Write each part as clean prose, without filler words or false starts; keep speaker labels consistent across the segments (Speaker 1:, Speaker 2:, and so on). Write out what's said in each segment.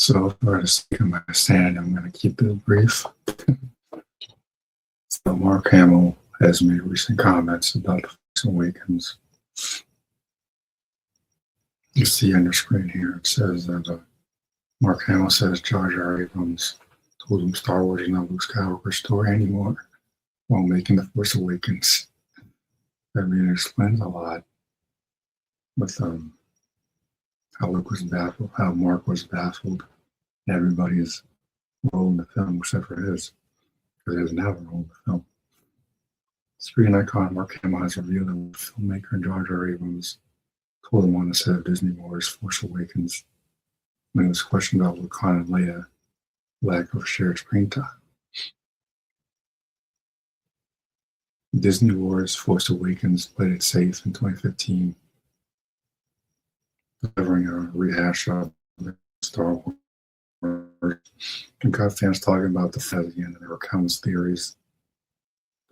Speaker 1: So for the sake of my sanity, I'm going to keep it brief. So Mark Hamill has made recent comments about The Force Awakens. You see on the screen here, it says that Mark Hamill says Jar Jar Abrams told him Star Wars is not Luke Skywalker's story anymore while making The Force Awakens. That really explains a lot with how Luke was baffled, how Mark was baffled. Everybody's role in the film except for his, because he doesn't have a role in the film. Screen icon Mark Hamill has revealed that filmmaker Jar Jar Abrams told him on the set of Disney Wars Force Awakens when he was questioned about Luke and Leia's lack of shared screen time. Disney Wars Force Awakens played it safe in 2015, delivering a rehash of Star Wars, and got fans talking about the fact again, and there were countless theories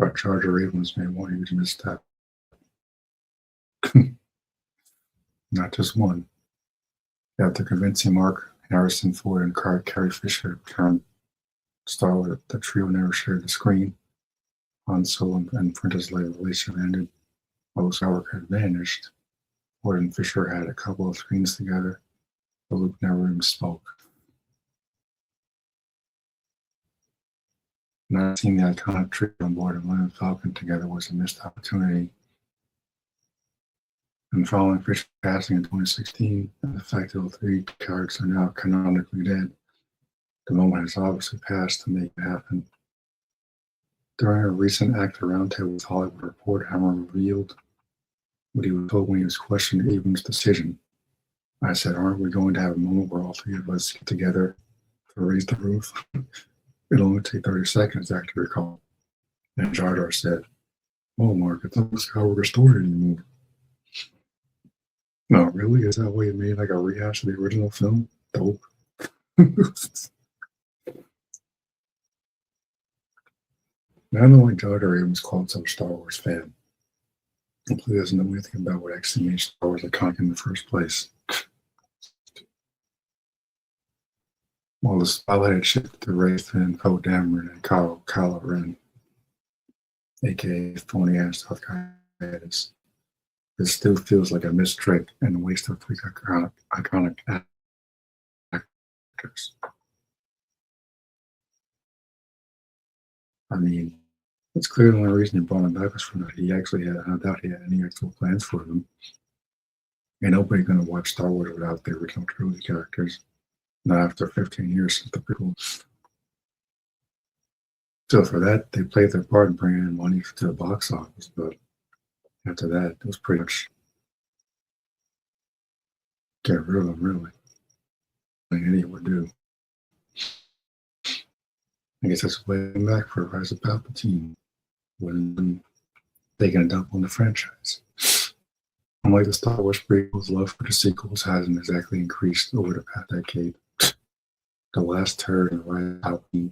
Speaker 1: about Jar Jar Abrams made one huge misstep. Not just one. After convincing Mark, Harrison Ford, and Carrie Fisher turned Star Wars, the trio never shared the screen. Han Solo and Princess Leia relationship ended. While Skywalker had vanished, Ford and Fisher had a couple of screens together, but Luke never even spoke. Not seeing the iconic trio on board of Millennium Falcon together was a missed opportunity. And following Fisher's passing in 2016, and the fact that all three characters are now canonically dead, the moment has obviously passed to make it happen. During a recent actor roundtable with Hollywood Reporter, Hamill revealed what he was told when he was questioning Abrams' decision. I said, aren't we going to have a moment where all three of us get together to raise the roof? It'll only take 30 seconds, actor recalled. And Jar Jar said, oh, Mark, it's not a Skywalker story anymore. No, really? Is that why you made like a rehash of the original film? Dope. Not only Jar Jar Abrams called himself a Star Wars fan, he doesn't know anything about what actually made Star Wars iconic in the first place. While the spotlight had shifted to Rey, Finn, Poe Dameron, and Kylo Ren, aka phony ass South Guys, it still feels like a missed trick and a waste of three iconic actors. I mean, it's clear the only reason he brought him back was for that he actually had, I doubt he had any actual plans for them. And nobody's going to watch Star Wars without the original trilogy characters. Not after 15 years since the prequel. So for that, they played their part in bringing in money to the box office, but after that, it was pretty much get rid of them, really. Like an idiot would do. I guess that's way back for Rise of Palpatine when taking a dump on the franchise. Unlike the Star Wars prequels, love for the sequels hasn't exactly increased over the past decade. The last third of Rise of Palpatine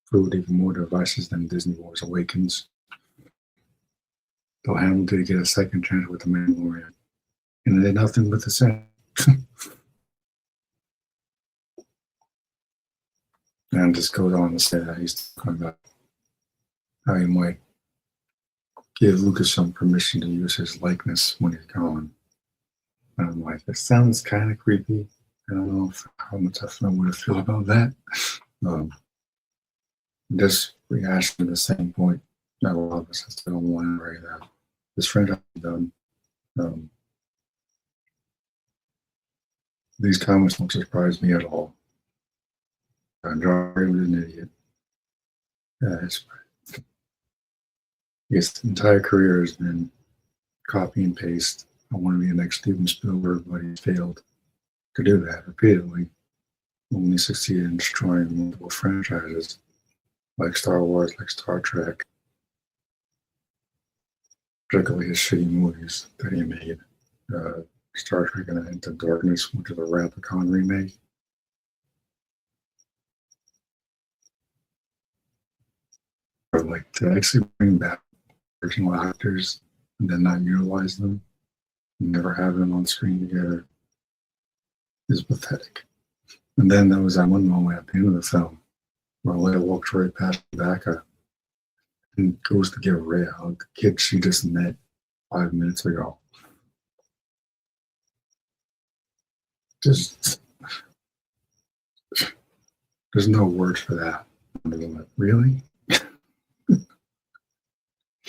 Speaker 1: proved even more devices than Disney Wars Awakens. Though Hamill did get a second chance with The Mandalorian, and they did nothing but the same. And just goes on to say that he's talking about how he might give Lucas some permission to use his likeness when he's gone. And I'm like, that sounds kind of creepy. I don't know how much I would feel about that. Just rehashing the same point that a lot of us have still want to right now. This franchise is done. These comments don't surprise me at all. Jar Jar was an idiot. His entire career has been copy and paste. I want to be the next Steven Spielberg, but he failed to do that repeatedly. Only succeeded in destroying multiple franchises like Star Wars, like Star Trek, particularly his shitty movies that he made. Star Trek and Into Darkness, which is a Replicon remake. Or like to actually bring back original actors and then not utilize them, and never have them on screen together, is pathetic. And then there was that one moment at the end of the film where Leia walks right past Rebecca and goes to give Rey a hug, the kid she just met 5 minutes ago. Just, there's no words for that. Really?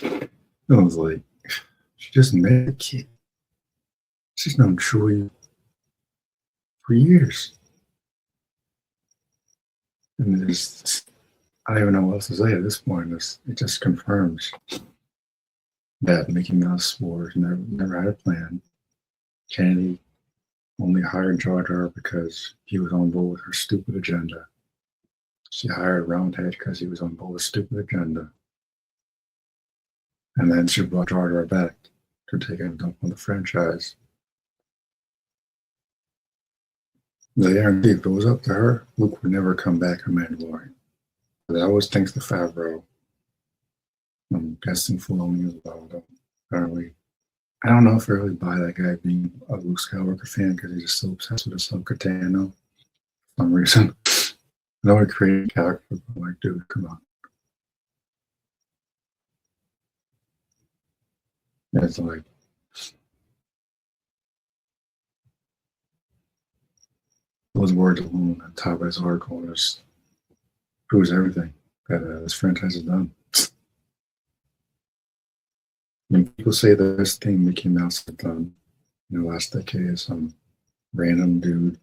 Speaker 1: I was like, she just met a kid. She's known Chewie for years. And there's, I don't even know what else to say at this point. It just confirms that Mickey Mouse Wars never had a plan. Kennedy only hired Jar Jar because he was on board with her stupid agenda. She hired Roundhead because he was on board with stupid agenda. And then she brought Jar Jar back to take a dump on the franchise. If it was up to her, Luke would never come back in Mandalorian. But that was thanks to Favreau. I'm guessing Filoni as well, though. Apparently. I don't know if I really buy that guy being a Luke Skywalker fan because he's just so obsessed with Ahsoka Tano for some reason. I know he created a character, but I'm like, dude, come on. It's like, those words alone on top of this article just proves everything that this franchise has done. When people say the best thing Mickey Mouse has done in the last decade is some random dude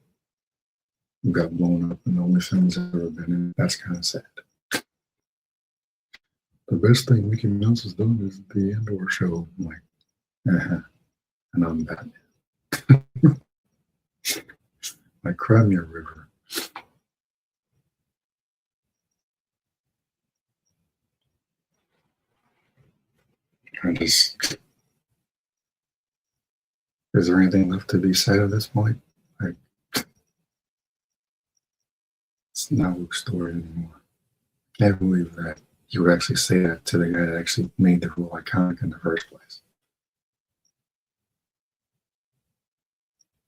Speaker 1: who got blown up in the only film he's ever been in, that's kind of sad. The best thing Mickey Mouse has done is the Andor show. I'm like, and I'm Batman. Like, cry me a river. Is there anything left to be said at this point? Like, it's not Luke's story anymore. I can't believe that you would actually say that to the guy that actually made the role iconic in the first place.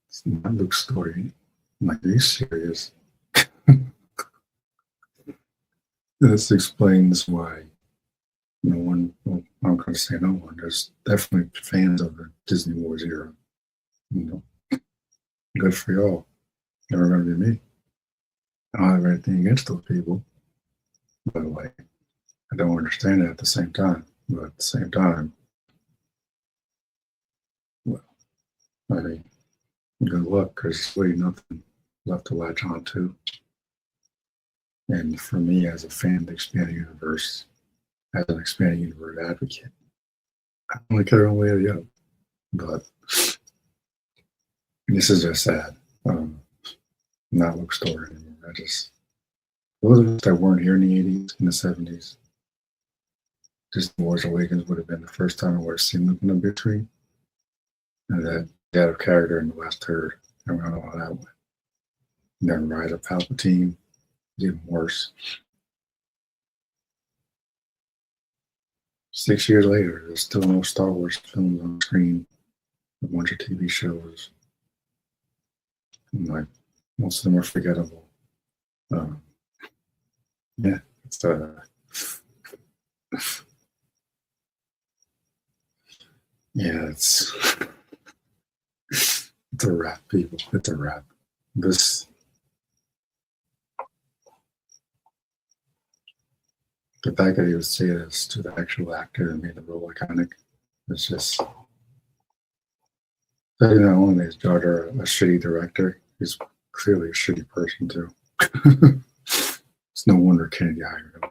Speaker 1: It's not Luke's story. I'm like, are you serious? This explains why no one, well, I'm going to say no one, there's definitely fans of the Disney Wars era. You know, good for y'all. Never going to be me. I don't have anything against those people. By the way, I don't understand it at the same time. But at the same time, well, I mean, good luck because there's really nothing left to latch on to. And for me, as a fan of the expanding universe, as an expanding universe advocate, I only care one way or the other. But this is just sad. Not Luke's story anymore. Those of us that weren't here in the 80s, in the 70s, Disney Wars Awakens would have been the first time I would have seen Luke in a big screen. And that out of character in the last third. I don't know how that went. And then Rise of Palpatine, even worse. 6 years later, there's still no Star Wars films on screen, a bunch of TV shows. And like, most of them are forgettable. Yeah, it's it's a wrap, people. It's a wrap. The fact that he would say this to the actual actor that made the role iconic, it's just, not only is Jar Jar a shitty director, he's clearly a shitty person too. It's no wonder Kennedy hired him.